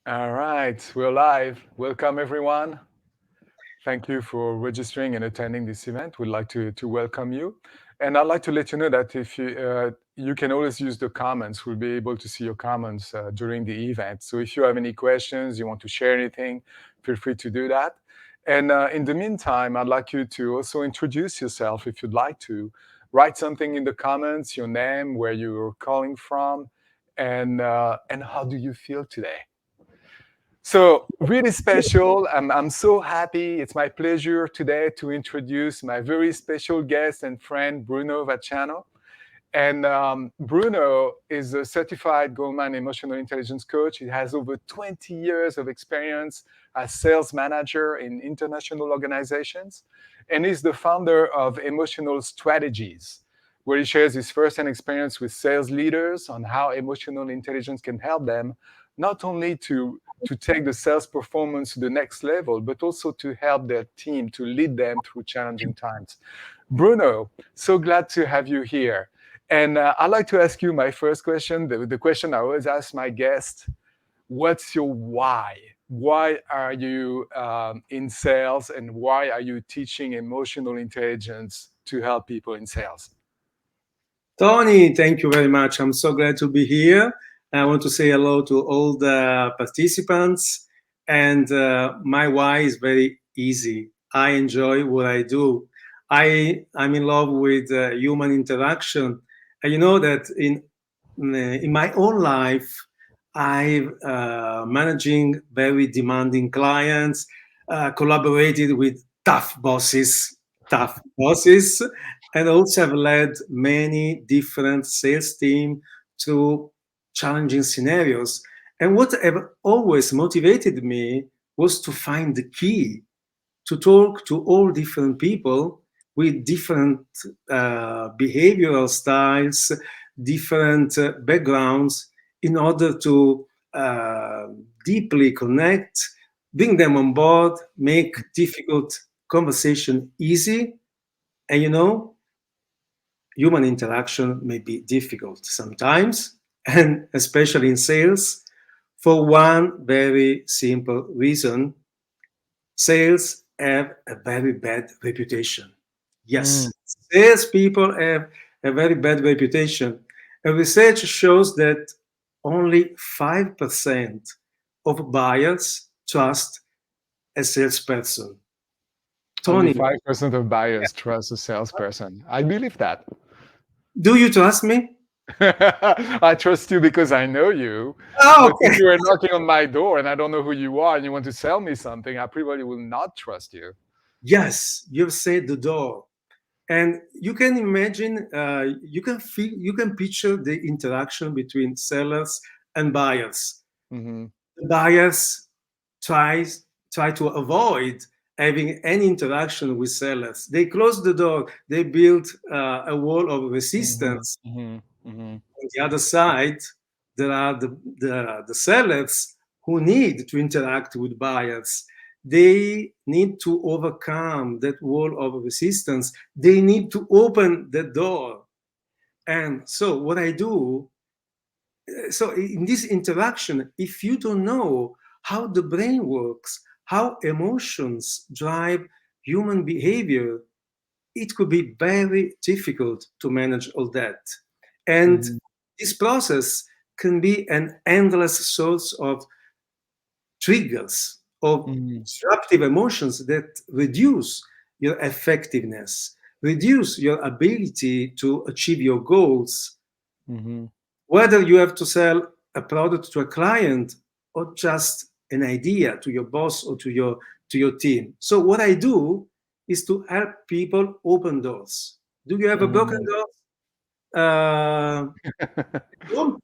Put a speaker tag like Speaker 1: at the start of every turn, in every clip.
Speaker 1: All right, we're live. Welcome, everyone. Thank you for registering and attending this event. We'd like to welcome you. And I'd like to let you know that if you can always use the comments. We'll be able to see your comments during the event. So if you have any questions, you want to share anything, feel free to do that. And in the meantime, I'd like you to also introduce yourself if you'd like to. Write something in the comments, your name, where you're calling from, and how do you feel today? So really special. I'm so happy. It's my pleasure today to introduce my very special guest and friend, Bruno Vacciano. And Bruno is a certified Goldman emotional intelligence coach. He has over 20 years of experience as sales manager in international organizations. And he's the founder of Emotional Strategies, where he shares his firsthand experience with sales leaders on how emotional intelligence can help them not only to take the sales performance to the next level, but also to help their team to lead them through challenging times. Bruno, so glad to have you here. And I'd like to ask you my first question, the question I always ask my guests. What's your why? Why are you in sales, and why are you teaching emotional intelligence to help people in sales?
Speaker 2: Tony, thank you very much. I'm so glad to be here. I want to say hello to all the participants. And my why is very easy. I enjoy what I do. I'm in love with human interaction. And you know that in my own life, I'm managing very demanding clients, collaborated with tough bosses, and also have led many different sales teams through challenging scenarios. And what have always motivated me was to find the key to talk to all different people with different behavioral styles, different backgrounds, in order to deeply connect, bring them on board, make difficult conversation easy. And human interaction may be difficult sometimes, and especially in sales, for one very simple reason: sales have a very bad reputation.
Speaker 1: Mm.
Speaker 2: Yes, salespeople have a very bad reputation. And research shows that only 5% of buyers trust a salesperson.
Speaker 1: Only
Speaker 2: Tony,
Speaker 1: 5% of buyers trust a salesperson. I believe that.
Speaker 2: do you trust me?
Speaker 1: I trust you because I know you.
Speaker 2: Oh,
Speaker 1: But if
Speaker 2: okay.
Speaker 1: you were knocking on my door and I don't know who you are and you want to sell me something, I probably will not trust you.
Speaker 2: Yes, you've said the door. And you can imagine, you can feel, you can picture the interaction between sellers and buyers.
Speaker 1: Hmm.
Speaker 2: The buyers tries try to avoid having any interaction with sellers. They close the door. They build a wall of
Speaker 1: Hmm.
Speaker 2: resistance.
Speaker 1: Hmm. Hmm.
Speaker 2: On the other side, there are the sellers who need to interact with buyers. They need to overcome that wall of resistance. They need to open the door. And so, what I do, so in this interaction, if you don't know how the brain works, how emotions drive human behavior, it could be very difficult to manage all that. And
Speaker 1: Hmm.
Speaker 2: this process can be an endless source of triggers, of
Speaker 1: Hmm.
Speaker 2: disruptive emotions that reduce your effectiveness, reduce your ability to achieve your goals,
Speaker 1: Hmm.
Speaker 2: whether you have to sell a product to a client or just an idea to your boss or to your team. So what I do is to help people open doors. Do you have a broken
Speaker 1: Hmm.
Speaker 2: door? Well,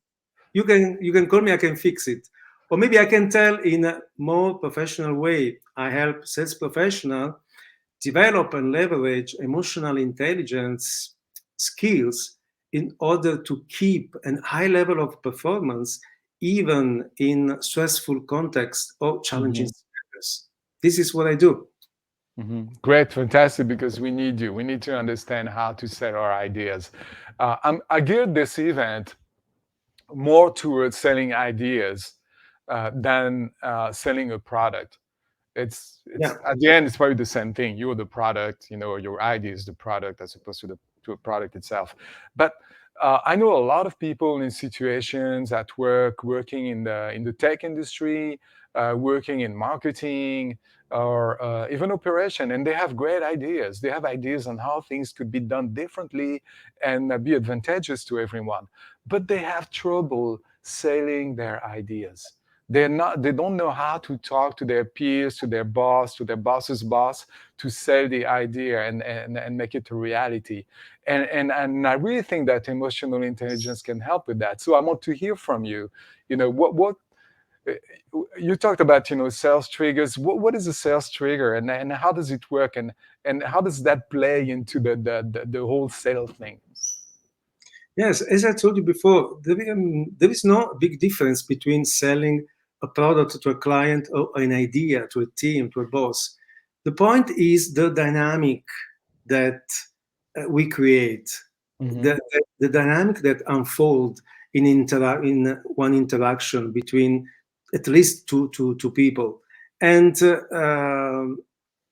Speaker 2: you can call me. I can fix it, or maybe I can tell in a more professional way. I help sales professional develop and leverage emotional intelligence skills in order to keep a high level of performance even in stressful context or challenging
Speaker 1: Hmm.
Speaker 2: scenarios. This is what I do.
Speaker 1: Hmm. Great, fantastic, because we need you. We need to understand how to set our ideas. I geared this event more towards selling ideas than selling a product.
Speaker 2: Yeah.
Speaker 1: It's at the end, it's probably the same thing. You're the product, your idea is the product as opposed to a product itself. But I know a lot of people in situations at work, working in the tech industry, working in marketing, or even operation, and they have great ideas. They have ideas on how things could be done differently and be advantageous to everyone. But they have trouble selling their ideas. They don't know how to talk to their peers, to their boss, to their boss's boss, to sell the idea and make it a reality. And I really think that emotional intelligence can help with that. So I want to hear from you. What uh, you talked about, sales triggers. What is a sales trigger, and how does it work, and how does that play into the whole sale thing?
Speaker 2: Yes, as I told you before, there is no big difference between selling a product to a client or an idea to a team, to a boss. The point is the dynamic that we create,
Speaker 1: Mm-hmm.
Speaker 2: the dynamic that unfolds in one interaction between at least two people. And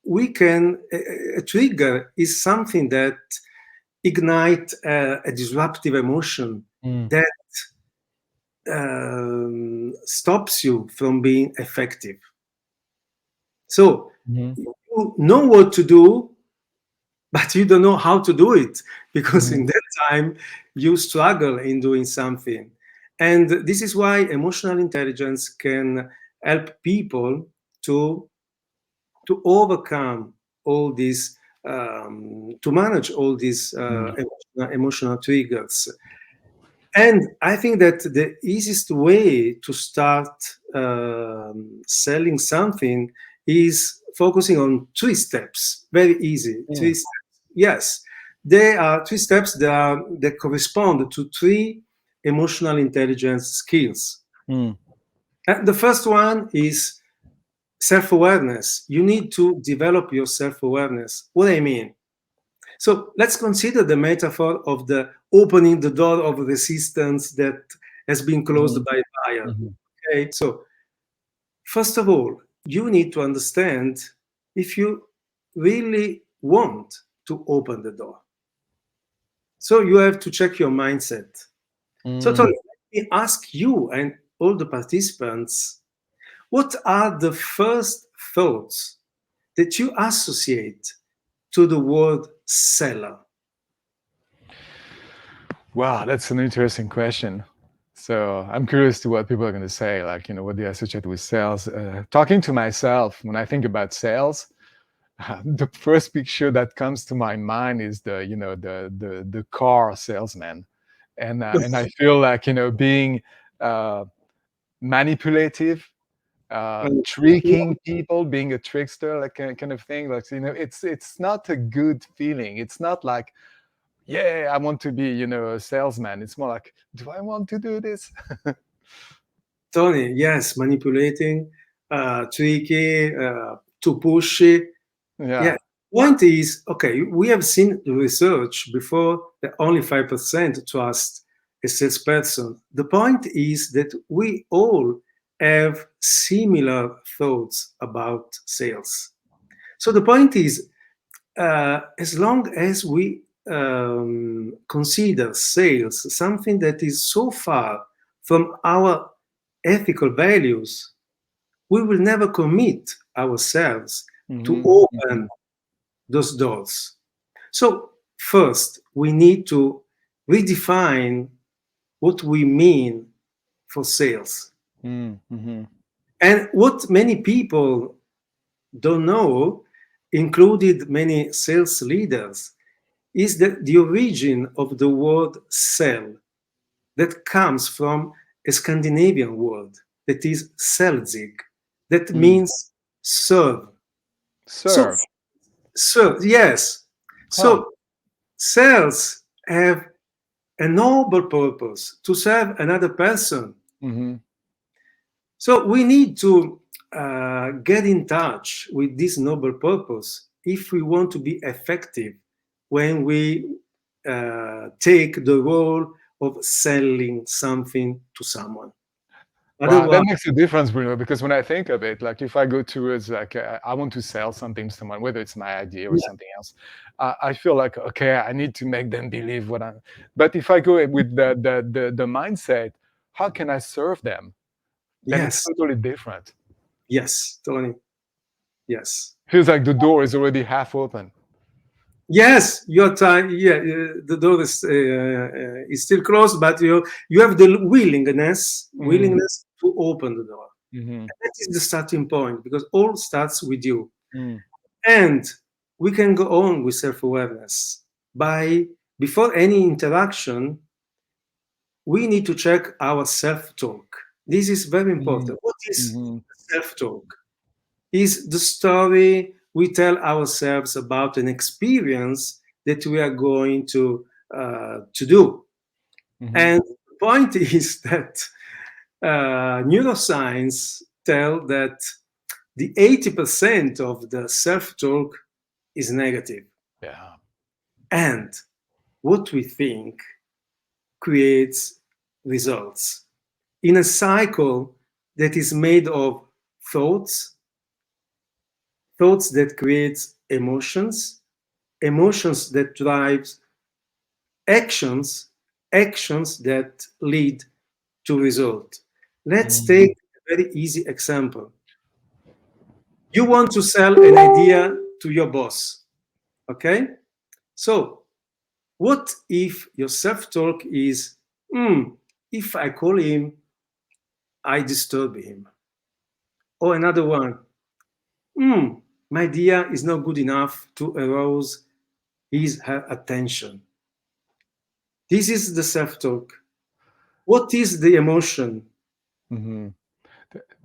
Speaker 2: we can, a trigger is something that ignite a disruptive emotion
Speaker 1: Mm.
Speaker 2: that stops you from being effective. So
Speaker 1: Mm-hmm.
Speaker 2: you know what to do, but you don't know how to do it because
Speaker 1: Mm-hmm.
Speaker 2: in that time you struggle in doing something. And this is why emotional intelligence can help people to overcome all these, to manage all these emotional triggers. And I think that the easiest way to start selling something is focusing on three steps. Very easy. Three
Speaker 1: Mm.
Speaker 2: steps. Yes, there are three steps that correspond to three emotional intelligence skills.
Speaker 1: Mm.
Speaker 2: And the first one is self-awareness. You need to develop your self-awareness. What I mean? So let's consider the metaphor of the opening the door of resistance that has been closed
Speaker 1: Mm-hmm.
Speaker 2: by fire.
Speaker 1: Mm-hmm.
Speaker 2: Okay, so first of all, you need to understand if you really want to open the door. So you have to check your mindset. So Tony,
Speaker 1: Mm.
Speaker 2: let me ask you and all the participants, what are the first thoughts that you associate to the word seller?
Speaker 1: Wow, that's an interesting question. So I'm curious to what people are going to say, like, what they associate with sales. Talking to myself, when I think about sales, the first picture that comes to my mind is the car salesman, and I feel like being uh, manipulative, tricking people, being a trickster, like kind of thing. Like it's not a good feeling. It's not like, yeah, I want to be, a salesman. It's more like, do I want to do this?
Speaker 2: Tony, yes, manipulating, tricky, too pushy.
Speaker 1: Yeah.
Speaker 2: Yeah. Point is, okay, we have seen the research before that only 5% trust a salesperson. The point is that we all have similar thoughts about sales. So the point is, as long as we consider sales something that is so far from our ethical values, we will never commit ourselves to
Speaker 1: Mm-hmm. Mm-hmm.
Speaker 2: open those doors. So, first, we need to redefine what we mean for sales.
Speaker 1: Mm-hmm.
Speaker 2: And what many people don't know, included many sales leaders, is that the origin of the word sell that comes from a Scandinavian word that is selzig, that
Speaker 1: Mm.
Speaker 2: means serve. So,
Speaker 1: Serve.
Speaker 2: serve, yes.
Speaker 1: Huh.
Speaker 2: So, sales have a noble purpose to serve another person.
Speaker 1: Mm-hmm.
Speaker 2: So, we need to get in touch with this noble purpose if we want to be effective when we take the role of selling something to someone.
Speaker 1: Wow, that
Speaker 2: Otherwise,
Speaker 1: makes a difference, Bruno, because when I think of it, like if I go towards like I want to sell something to someone, whether it's my idea or
Speaker 2: yeah,
Speaker 1: something else, I feel like okay, I need to make them believe what I'm. But if I go with the mindset, how can I serve them? Then it's
Speaker 2: yes,
Speaker 1: totally different.
Speaker 2: yes, Tony, yes.
Speaker 1: Feels like the door is already half open.
Speaker 2: Yes, your time. Yeah, the door is still closed, but you have the
Speaker 1: Mm,
Speaker 2: willingness to open the door.
Speaker 1: hmm
Speaker 2: That is the starting point because all starts with you.
Speaker 1: mm,
Speaker 2: And we can go on with self-awareness by before any interaction, we need to check our self-talk. This is very
Speaker 1: mm,
Speaker 2: important. What is
Speaker 1: hmm
Speaker 2: self-talk? Is the story we tell ourselves about an experience that we are going to do.
Speaker 1: hmm
Speaker 2: And the point is that neuroscience tell that the 80% of the self-talk is negative.
Speaker 1: Yeah.
Speaker 2: And what we think creates results in a cycle that is made of thoughts, thoughts that creates emotions, emotions that drives actions, actions that lead to result. Let's
Speaker 1: Mm,
Speaker 2: take a very easy example. You want to sell an idea to your boss, okay? So, what if your self-talk is, if I call him, I disturb him? Or another one, hmm, my idea is not good enough to arouse her attention. This is the self-talk. What is the emotion?
Speaker 1: hmm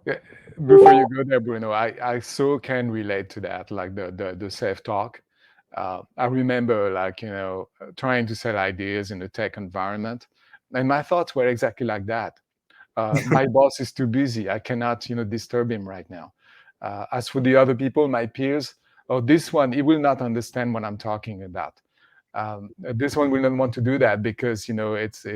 Speaker 1: Yeah, before you go there, Bruno, I so can relate to that, like the self-talk. I remember like, trying to sell ideas in the tech environment, and my thoughts were exactly like that. My boss is too busy. I cannot, disturb him right now. As for the other people, my peers, oh, this one, he will not understand what I'm talking about. This one will not want to do that because it's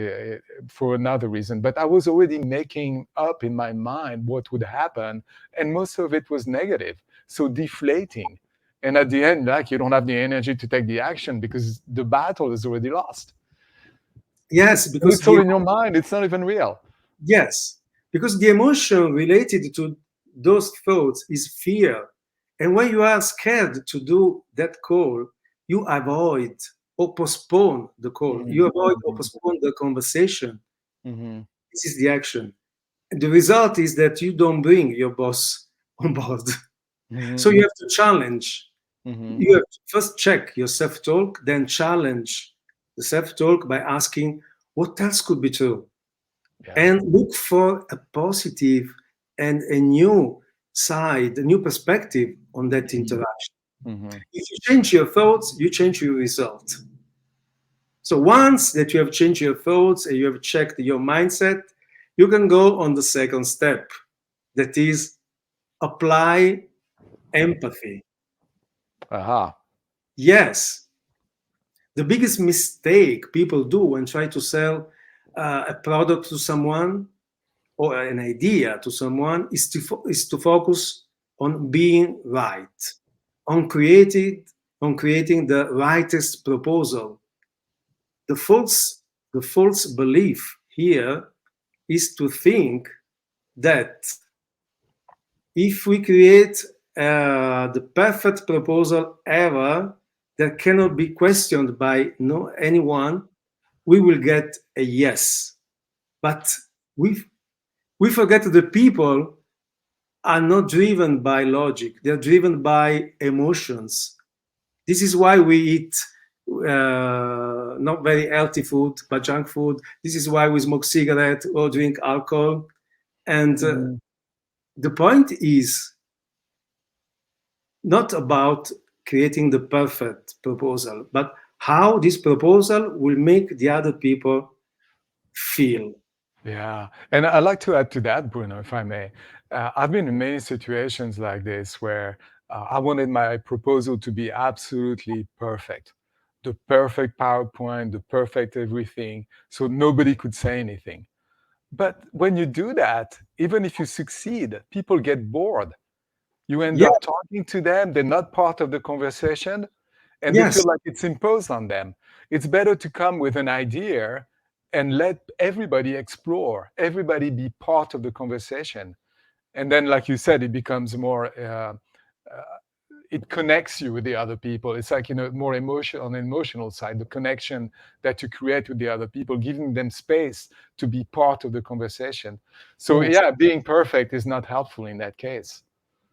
Speaker 1: for another reason. But I was already making up in my mind what would happen, and most of it was negative, so deflating. And at the end, like you don't have the energy to take the action because the battle is already lost,
Speaker 2: Yes,
Speaker 1: and
Speaker 2: because
Speaker 1: it's all in your mind. It's not even real.
Speaker 2: yes, because the emotion related to those thoughts is fear. And when you are scared to do that call, you avoid or postpone the call.
Speaker 1: Mhm,
Speaker 2: You avoid or
Speaker 1: mhm,
Speaker 2: postpone the conversation.
Speaker 1: mhm,
Speaker 2: This is the action. And the result is that you don't bring your boss on board. So
Speaker 1: mhm,
Speaker 2: you have to challenge.
Speaker 1: mhm.
Speaker 2: You have to first check your self talk, then challenge the self talk by asking, what else could be true?
Speaker 1: Yeah.
Speaker 2: And look for a positive and a new side, a new perspective on that
Speaker 1: Mhm,
Speaker 2: interaction.
Speaker 1: mhm.
Speaker 2: If you change your thoughts, you change your result. So once that you have changed your thoughts and you have checked your mindset, you can go on the second step, that is apply empathy.
Speaker 1: Aha.
Speaker 2: Yes, the biggest mistake people do when try to sell a product to someone or an idea to someone is to focus on being right, on creating the rightest proposal. The false belief here is to think that if we create the perfect proposal ever that cannot be questioned by no anyone, we will get a yes. But we we forget that the people are not driven by logic, they're driven by emotions. This is why we eat not very healthy food but junk food. This is why we smoke cigarette or drink alcohol. And
Speaker 1: Mhm.
Speaker 2: the point is not about creating the perfect proposal, but how this proposal will make the other people feel.
Speaker 1: Yeah, and I'd like to add to that, Bruno, if I may. I've been in many situations like this where I wanted my proposal to be absolutely perfect, the perfect PowerPoint, the perfect everything, so nobody could say anything. But when you do that, even if you succeed, people get bored. You end
Speaker 2: Yeah,
Speaker 1: up talking to them, they're not part of the conversation, and they feel
Speaker 2: yes.
Speaker 1: like it's imposed on them. It's better to come with an idea and let everybody explore, everybody be part of the conversation. And then, like you said, it becomes more, it connects you with the other people. It's like, more emotional, on the emotional side, the connection that you create with the other people, giving them space to be part of the conversation. So,
Speaker 2: Yes.
Speaker 1: yeah, being perfect is not helpful in that case.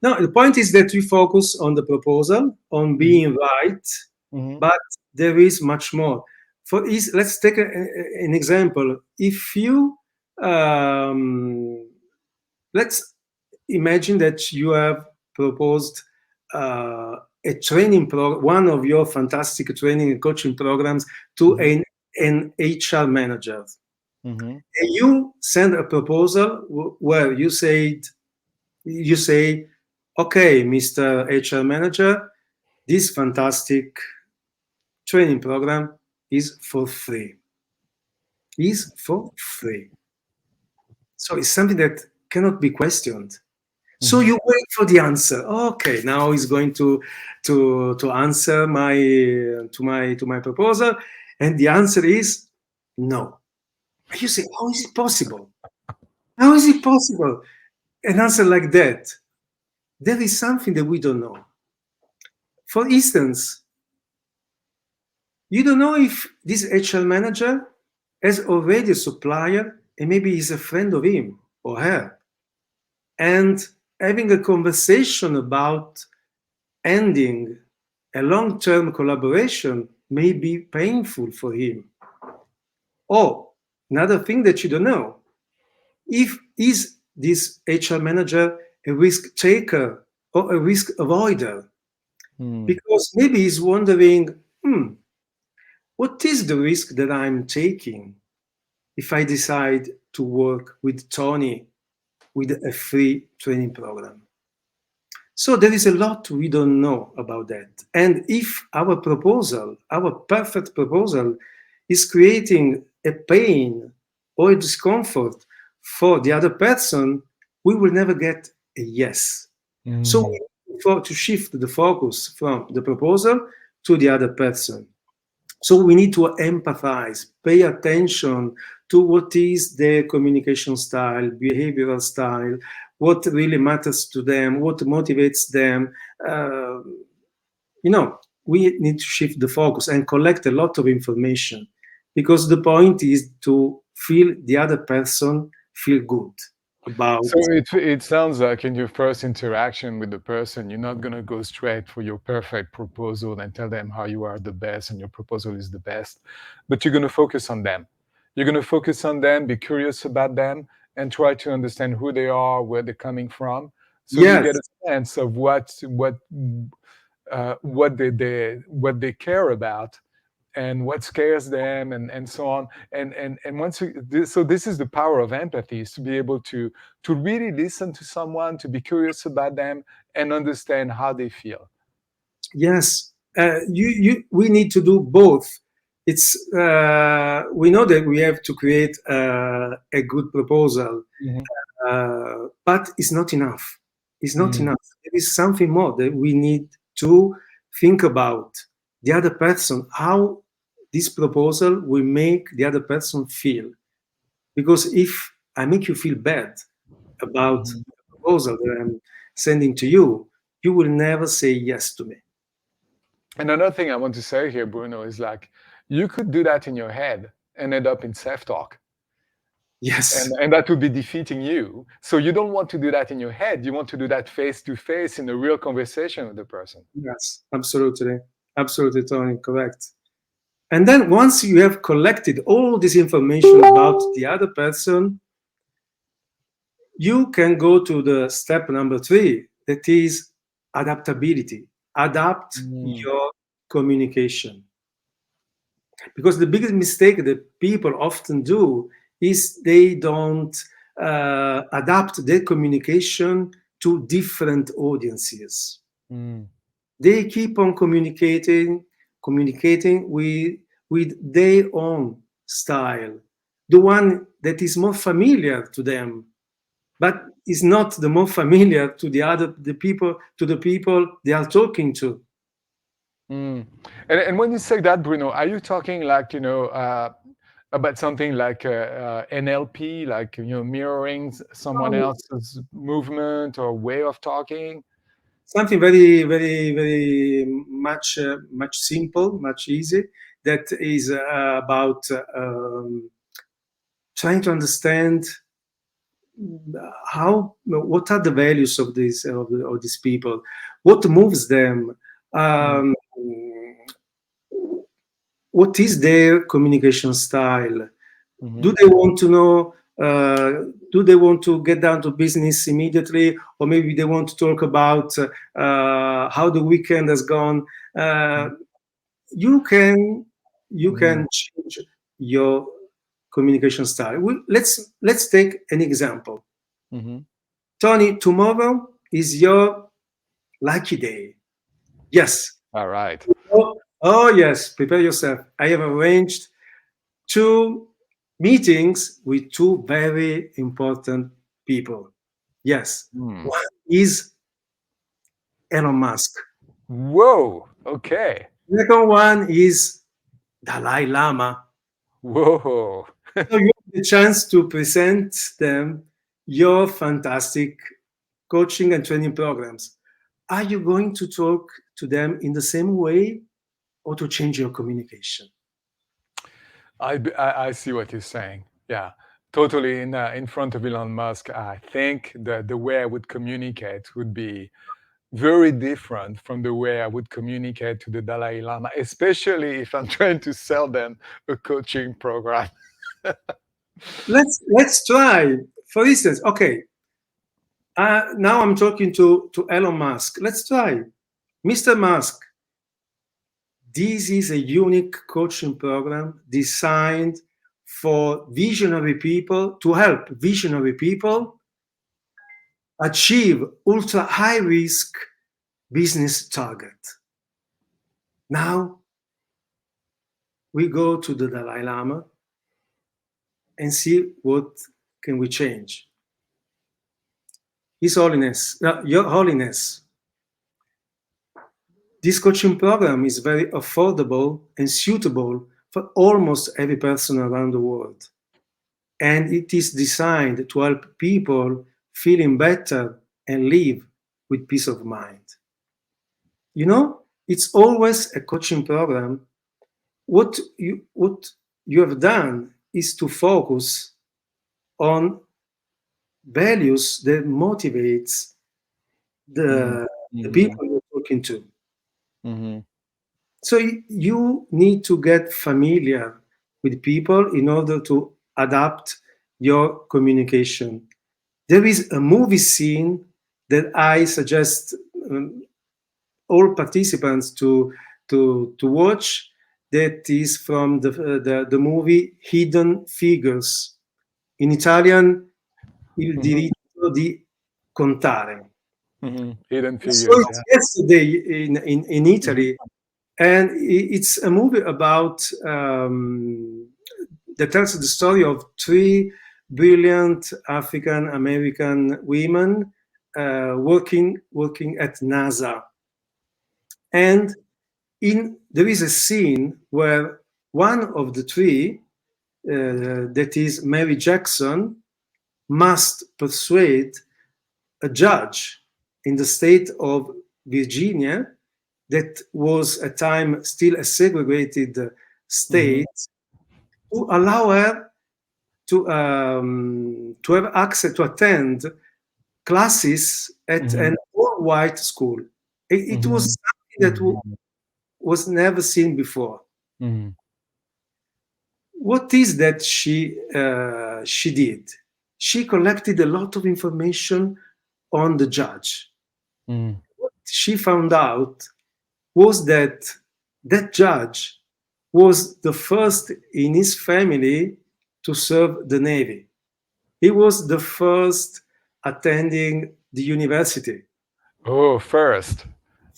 Speaker 2: No, the point is that we focus on the proposal, on
Speaker 1: Mhm.
Speaker 2: being right,
Speaker 1: Mhm.
Speaker 2: but there is much more. Let's take an example. If you let's imagine that you have proposed a training one of your fantastic training and coaching programs to
Speaker 1: Mhm.
Speaker 2: an HR manager.
Speaker 1: Mhm.
Speaker 2: And you send a proposal where you say, okay, Mr. HR manager, this fantastic training program is for free. Is for free. So it's something that cannot be questioned. So
Speaker 1: Mhm.
Speaker 2: you wait for the answer. Okay, now he's going to answer my proposal, and the answer is no. And you say, how is it possible? How is it possible? An answer like that. There is something that we don't know. For instance, you don't know if this HR manager has already a supplier and maybe he's a friend of him or her. And having a conversation about ending a long term collaboration may be painful for him. Or another thing that you don't know, if is this HR manager a risk taker or a risk avoider?
Speaker 1: Mm.
Speaker 2: Because maybe he's wondering, what is the risk that I'm taking if I decide to work with Tony with a free training program? So there is a lot we don't know about that. And if our proposal, our perfect proposal, is creating a pain or a discomfort for the other person, we will never get a yes. So
Speaker 1: Mm.
Speaker 2: we need to shift the focus from the proposal to the other person. So we need to empathize, pay attention to what is their communication style, behavioral style, what really matters to them, what motivates them. Uh, you know, we need to shift the focus and collect a lot of information because the point is to feel the other person feel good about.
Speaker 1: So it sounds like in your first interaction with the person, you're not gonna go straight for your perfect proposal and tell them how you are the best and your proposal is the best, but you're gonna focus on them. You're gonna focus on them, be curious about them, and try to understand who they are, where they're coming from, so you
Speaker 2: Yes,
Speaker 1: get a sense of what they care about and what scares them and so on. And once so this is the power of empathy, is to be able to really listen to someone, to be curious about them and understand how they feel.
Speaker 2: yes. We need to do both. We know that we have to create a good proposal,
Speaker 1: Mhm.
Speaker 2: but it's not enough. It's not
Speaker 1: Mm.
Speaker 2: enough. There is something more that we need to think about the other person, how this proposal will make the other person feel. Because if I make you feel bad about
Speaker 1: Mhm.
Speaker 2: the proposal that I'm sending to you, you will never say yes to me.
Speaker 1: And another thing I want to say here, Bruno, is like you could do that in your head and end up in self-talk.
Speaker 2: Yes,
Speaker 1: And that would be defeating you. So you don't want to do that in your head. You want to do that face to face in a real conversation with the person.
Speaker 2: yes, absolutely. Absolutely, Tony, correct. And then once you have collected all this information about the other person, you can go to the step number 3, that is adaptability. Adapt
Speaker 1: Mm.
Speaker 2: your communication. Because the biggest mistake that people often do is they don't adapt their communication to different audiences.
Speaker 1: Mm.
Speaker 2: They keep on communicating with their own style, the one that is more familiar to them, but is not the more familiar to the people they are talking to.
Speaker 1: Mm. And when you say that, Bruno, are you talking like, about something like NLP, like, mirroring someone else's movement or way of talking?
Speaker 2: Something very, very, very much simple, much easy. That is about trying to understand what are the values of these people, what moves them,
Speaker 1: Mm.
Speaker 2: um, what is their communication style.
Speaker 1: Mhm.
Speaker 2: Do they want to know? Do they want to get down to business immediately, or maybe they want to talk about how the weekend has gone? Uh, you can
Speaker 1: Mhm.
Speaker 2: change your communication style. Let's take an example.
Speaker 1: Mhm.
Speaker 2: Tony, tomorrow is your lucky day. Yes.
Speaker 1: All right.
Speaker 2: Oh yes, prepare yourself. I have arranged two meetings with two very important people. Yes.
Speaker 1: Mm.
Speaker 2: One is Elon Musk.
Speaker 1: Whoa. Okay.
Speaker 2: The second one is Dalai Lama.
Speaker 1: Whoa.
Speaker 2: So you have the chance to present them your fantastic coaching and training programs. Are you going to talk to them in the same way or to change your communication?
Speaker 1: I see what you're saying. Yeah, totally. In front of Elon Musk, I think that the way I would communicate would be very different from the way I would communicate to the Dalai Lama, especially if I'm trying to sell them a coaching program.
Speaker 2: Let's try. For instance, okay. Now I'm talking to Elon Musk. Let's try, Mr. Musk. This is a unique coaching program designed for visionary people to help visionary people achieve ultra high risk business target. Now we go to the Dalai Lama and see what can we change. His Holiness, Your Holiness, this coaching program is very affordable and suitable for almost every person around the world. And it is designed to help people feeling better and live with peace of mind. You know, it's always a coaching program. What you have done is to focus on values that motivates
Speaker 1: Mhm.
Speaker 2: the
Speaker 1: Mhm.
Speaker 2: people you're talking to.
Speaker 1: Mhm.
Speaker 2: So you need to get familiar with people in order to adapt your communication. There is a movie scene that I suggest all participants to watch. That is from the movie Hidden Figures. In Italian, Il
Speaker 1: Mhm.
Speaker 2: diritto di contare.
Speaker 1: Mhm. Hidden
Speaker 2: I saw
Speaker 1: figures.
Speaker 2: it
Speaker 1: Yeah.
Speaker 2: yesterday in
Speaker 1: Mhm.
Speaker 2: Italy, and it's a movie about that tells the story of three brilliant African American women working at NASA. And there is a scene where one of the three, that is Mary Jackson, must persuade a judge in the state of Virginia, that was at time still a segregated
Speaker 1: Mhm.
Speaker 2: state, to allow her to have access to attend classes at
Speaker 1: Mhm.
Speaker 2: an all-white school. It was
Speaker 1: Mhm.
Speaker 2: something that
Speaker 1: Mhm.
Speaker 2: was never seen before.
Speaker 1: Mhm.
Speaker 2: What is that she did? She collected a lot of information on the judge.
Speaker 1: Mhm.
Speaker 2: What she found out was that that judge was the first in his family to serve the Navy. He was the first attending the university.
Speaker 1: Oh, first.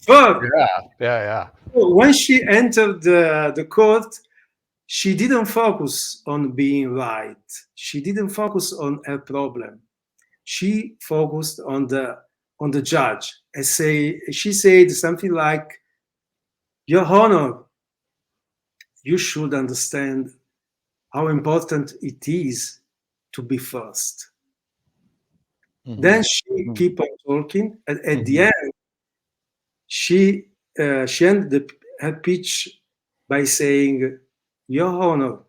Speaker 2: But
Speaker 1: Yeah. Yeah. Yeah.
Speaker 2: when she entered the court, She didn't focus on being right. She didn't focus on her problem. She focused on the judge. She said something like, "Your Honor, you should understand how important it is to be first."
Speaker 1: Mhm.
Speaker 2: Then she
Speaker 1: Mhm.
Speaker 2: keep on talking, and at the
Speaker 1: Mhm.
Speaker 2: end, she she ended her pitch by saying, "Your Honor,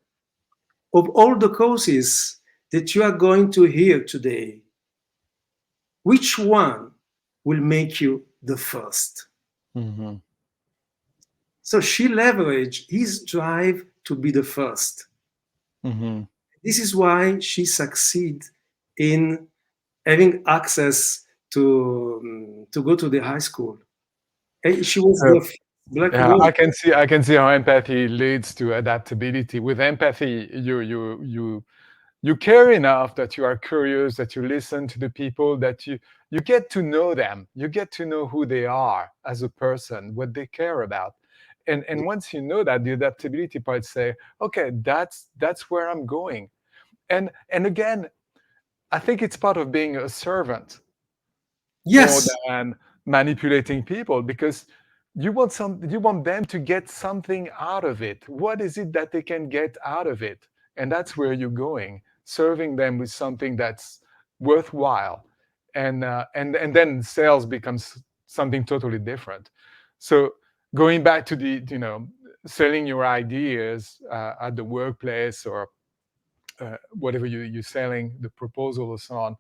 Speaker 2: of all the causes that you are going to hear today, which one will make you the first?"
Speaker 1: Mhm.
Speaker 2: So she leveraged his drive to be the first.
Speaker 1: Mhm.
Speaker 2: This is why she succeed in having access to go to the high school. And she was
Speaker 1: So,
Speaker 2: the black
Speaker 1: yeah,
Speaker 2: woman.
Speaker 1: I can see how empathy leads to adaptability. With empathy, you care enough that you are curious, that you listen to the people, that you get to know them, you get to know who they are as a person, what they care about. And once you know that, the adaptability part say, okay, that's where I'm going. And again, I think it's part of being a servant more
Speaker 2: Yes,
Speaker 1: than manipulating people, because you want them to get something out of it. What is it that they can get out of it? And that's where you're going, serving them with something that's worthwhile. And then sales becomes something totally different. So going back to the, selling your ideas at the workplace, or whatever you're selling, the proposal or so on,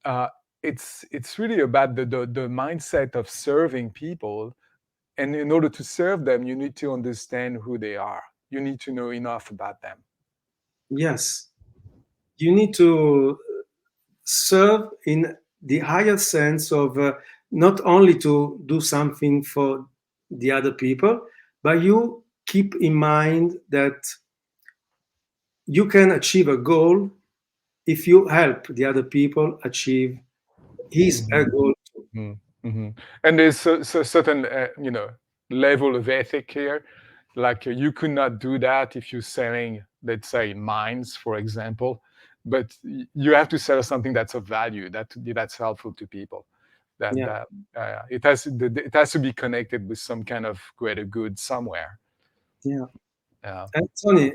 Speaker 1: uh, it's really about the mindset of serving people. And in order to serve them, you need to understand who they are. You need to know enough about them.
Speaker 2: yes. You need to serve in the higher sense of not only to do something for the other people, but you keep in mind that you can achieve a goal if you help the other people achieve his
Speaker 1: Mhm.
Speaker 2: her goal.
Speaker 1: Mhm. Mhm. And there's a certain level of ethic here. Like, you could not do that if you're selling, let's say, mines, for example. But you have to sell something that's of value, that's helpful to people. That
Speaker 2: Yeah,
Speaker 1: that it has to be connected with some kind of greater good somewhere.
Speaker 2: yeah.
Speaker 1: Yeah.
Speaker 2: And Tony,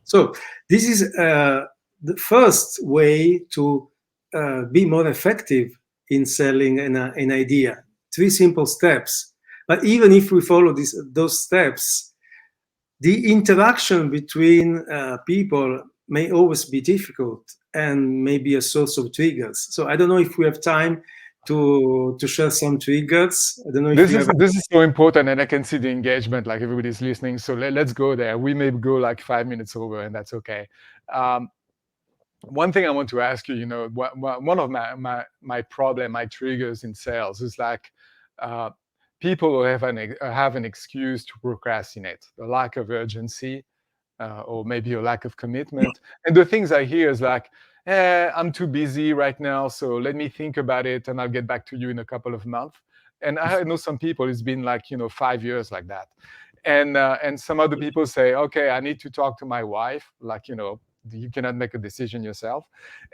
Speaker 2: so this is the first way to be more effective in selling an idea. Three simple steps. But even if we follow those steps, the interaction between people may always be difficult and may be a source of triggers. So I don't know if we have time to share some triggers. I don't know if
Speaker 1: This
Speaker 2: you
Speaker 1: is
Speaker 2: have.
Speaker 1: this is so important, and I can see the engagement, like everybody's listening. So let's go there. We may go like 5 minutes over, and that's okay. Um, One thing I want to ask you, one of my problem, my triggers in sales is like, uh, people who have an excuse to procrastinate, the lack of urgency, or maybe a lack of commitment. And the things I hear is like, I'm too busy right now, so let me think about it, and I'll get back to you in a couple of months. And I know some people, it's been like 5 years like that. And some other people say, okay, I need to talk to my wife, like, you cannot make a decision yourself.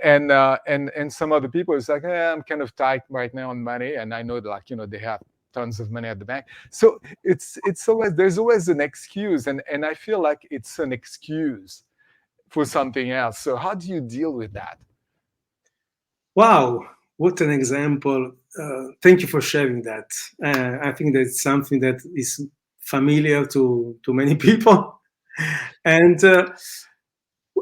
Speaker 1: And some other people is like, I'm kind of tight right now on money, and I know that, like, they have tons of money at the bank. So it's always, there's always an excuse, and I feel like it's an excuse for something else. So how do you deal with that?
Speaker 2: Wow, what an example. Thank you for sharing that. I think that's something that is familiar to many people. And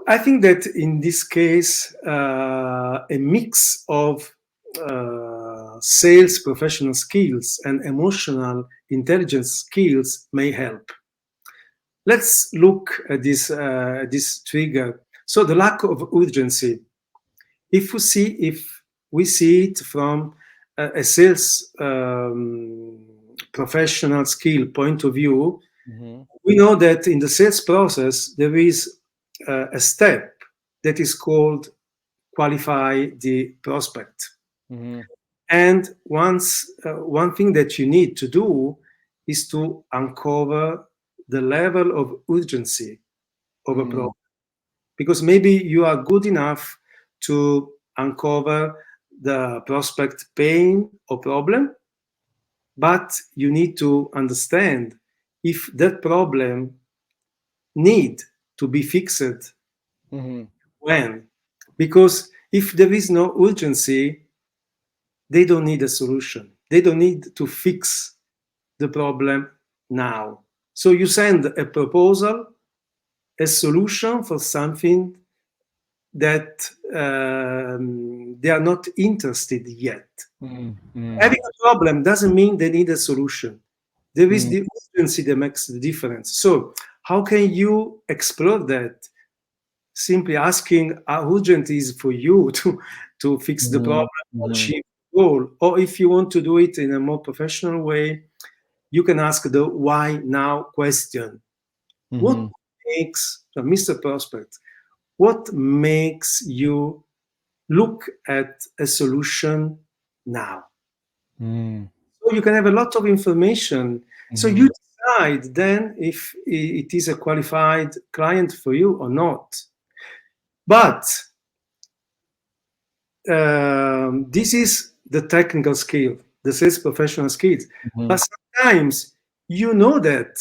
Speaker 2: I think that in this case, a mix of sales professional skills and emotional intelligence skills may help. Let's look at this trigger. So the lack of urgency. If we see it from a sales professional skill point of view,
Speaker 1: Mm-hmm.
Speaker 2: we know that in the sales process there is a step that is called qualify the prospect.
Speaker 1: Mm-hmm.
Speaker 2: And one thing that you need to do is to uncover the level of urgency. of a problem. Because maybe you are good enough to uncover the prospect pain or problem, but you need to understand if that problem need to be fixed when. Because if there is no urgency, they don't need a solution. They don't need to fix the problem now. So you send a proposal, a solution for something that they are not interested yet. Having a problem doesn't mean they need a solution. There is the urgency that makes the difference. So how can you explore that? Simply asking how urgent is for you to fix the problem, achieve the goal. Or if you want to do it in a more professional way, you can ask the why now question. What makes, so Mr. Prospect, what makes you look at a solution now? So you can have a lot of information. So you decide then if it is a qualified client for you or not. But this is the technical skill, the sales professional skills. But sometimes you know that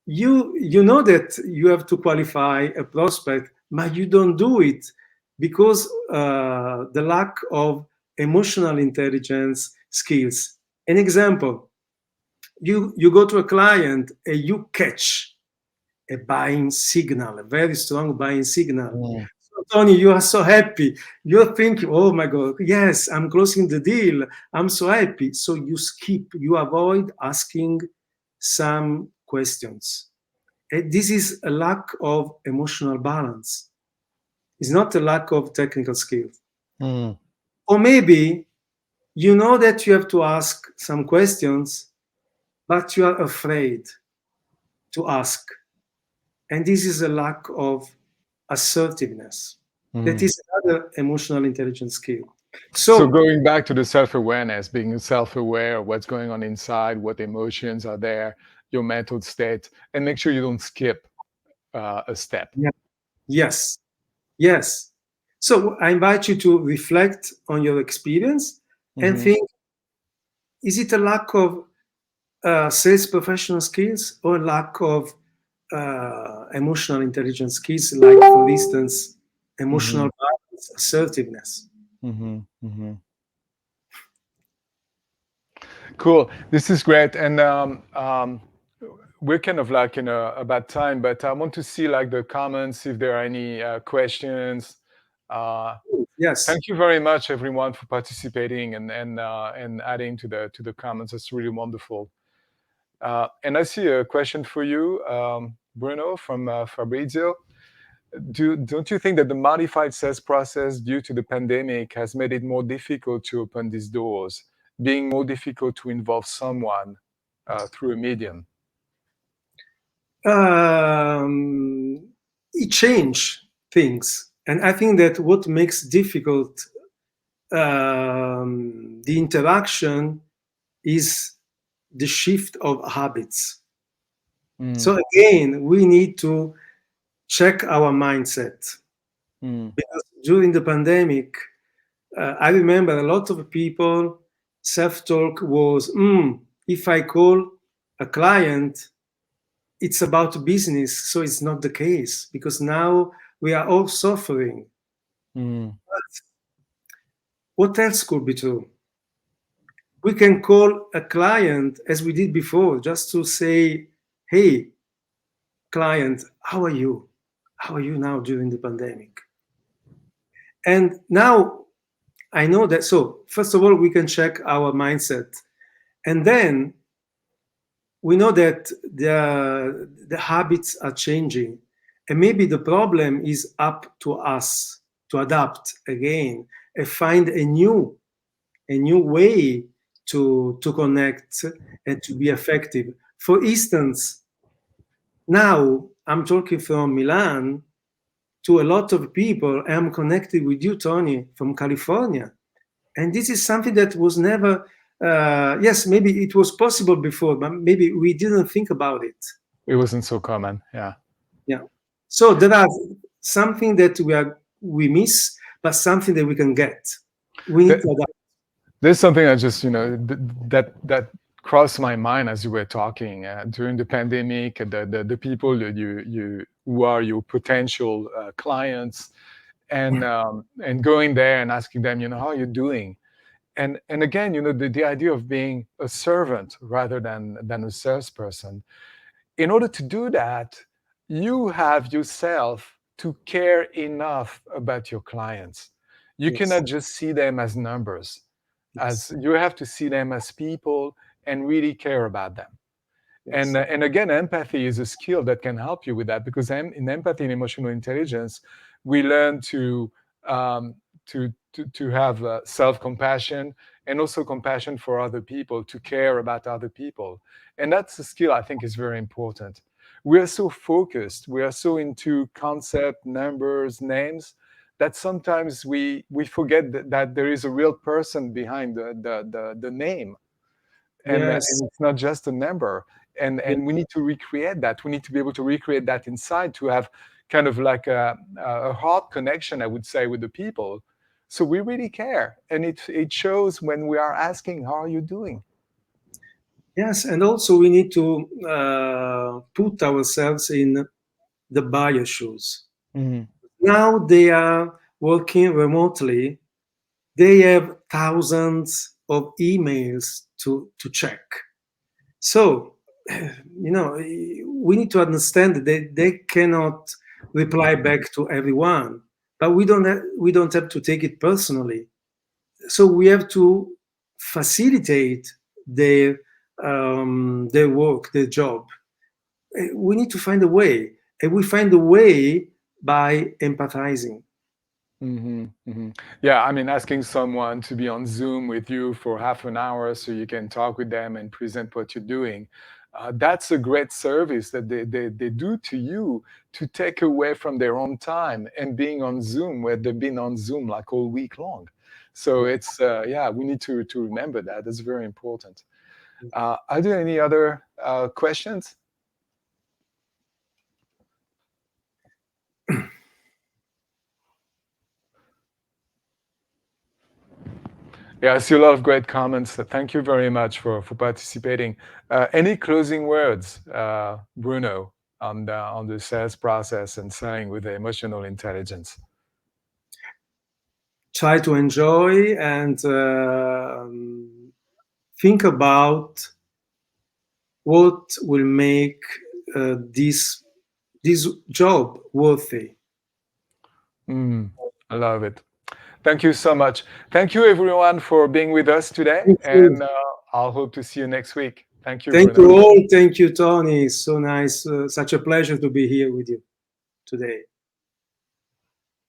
Speaker 2: you know that you have to qualify a prospect, but you don't do it because the lack of emotional intelligence skills. An example: you go to a client and you catch a buying signal, a very strong buying signal. So, Tony, you are so happy. You're thinking, oh my God, yes, I'm closing the deal. I'm so happy. So you skip, you avoid asking some questions. And this is a lack of emotional balance. It's not a lack of technical skills. Or maybe you know that you have to ask some questions, but you are afraid to ask. And this is a lack of assertiveness. That is another emotional intelligence skill.
Speaker 1: So going back to the self-awareness, being self-aware of what's going on inside, what emotions are there, your mental state, and make sure you don't skip a step.
Speaker 2: Yeah. Yes. Yes. So I invite you to reflect on your experience and think, is it a lack of sales professional skills or a lack of emotional intelligence skills, like, for instance, emotional balance, assertiveness?
Speaker 1: Cool. This is great. And we're kind of like in a bad time, but I want to see like the comments, if there are any questions.
Speaker 2: Yes.
Speaker 1: Thank you very much, everyone, for participating and adding to the comments. That's really wonderful. And I see a question for you, Bruno, from Fabrizio. Don't you think that the modified sales process due to the pandemic has made it more difficult to open these doors, being more difficult to involve someone through a medium?
Speaker 2: It changed things. And I think that what makes difficult the interaction is the shift of habits. So again, we need to check our mindset. Because during the pandemic, I remember a lot of people, self-talk was, if I call a client, it's about business. So it's not the case, because now we are all suffering. But what else could be true? We can call a client as we did before, just to say, hey, client, how are you? How are you now during the pandemic? And now I know that. So first of all, we can check our mindset. And then we know that the habits are changing. And maybe the problem is up to us to adapt again and find a new way to connect and to be effective. For instance, now I'm talking from Milan to a lot of people. I'm connected with you, Tony, from California. And this is something that was never, yes, maybe it was possible before, but maybe we didn't think about it.
Speaker 1: It wasn't so common, yeah.
Speaker 2: Yeah. So there are something that we miss, but something that we can get. We need
Speaker 1: Th-
Speaker 2: to adapt.
Speaker 1: There's something I just, that crossed my mind as you were talking during the pandemic. The people that you who are your potential clients, and going there and asking them, how are you doing? And again, the idea of being a servant rather than a salesperson. In order to do that, you have yourself to care enough about your clients. You
Speaker 2: Yes,
Speaker 1: cannot just see them as numbers,
Speaker 2: yes,
Speaker 1: as you have to see them as people and really care about them. And,
Speaker 2: yes,
Speaker 1: uh, and again, empathy is a skill that can help you with that, because in empathy and emotional intelligence, we learn um, to have self-compassion and also compassion for other people, to care about other people. And that's a skill I think is very important. We are so focused, we are so into concept, numbers, names, that sometimes we forget that there is a real person behind the name,
Speaker 2: yes,
Speaker 1: and it's not just a number.
Speaker 2: yes.
Speaker 1: And we need to recreate that. We need to be able to recreate that inside, to have kind of like a heart connection, I would say, with the people. So we really care, and it shows when we are asking, how are you doing?
Speaker 2: Yes, and also we need to put ourselves in the buyer shoes.
Speaker 1: Hmm.
Speaker 2: Now they are working remotely. They have thousands of emails to check. So, we need to understand that they cannot reply back to everyone, but we don't have to take it personally. So we have to facilitate their work, their job. We need to find a way, and we find a way by empathizing.
Speaker 1: Hmm. Hmm. Yeah, I mean, asking someone to be on Zoom with you for half an hour so you can talk with them and present what you're doing, that's a great service that they do to you, to take away from their own time and being on Zoom, where they've been on Zoom like all week long. So it's, yeah, we need to remember that. It's very important. Are there any other questions? Yeah, I see a lot of great comments. Thank you very much for participating. Any closing words, Bruno, on the sales process and selling with the emotional intelligence?
Speaker 2: Try to enjoy and think about what will make this job worthy.
Speaker 1: Mm, I love it. Thank you so much. Thank you, everyone, for being with us today,
Speaker 2: Thank you.
Speaker 1: and I'll hope to see you next week. Thank you,
Speaker 2: Thank
Speaker 1: Bruno.
Speaker 2: you all. Thank you, Tony. So nice. Such a pleasure to be here with you today.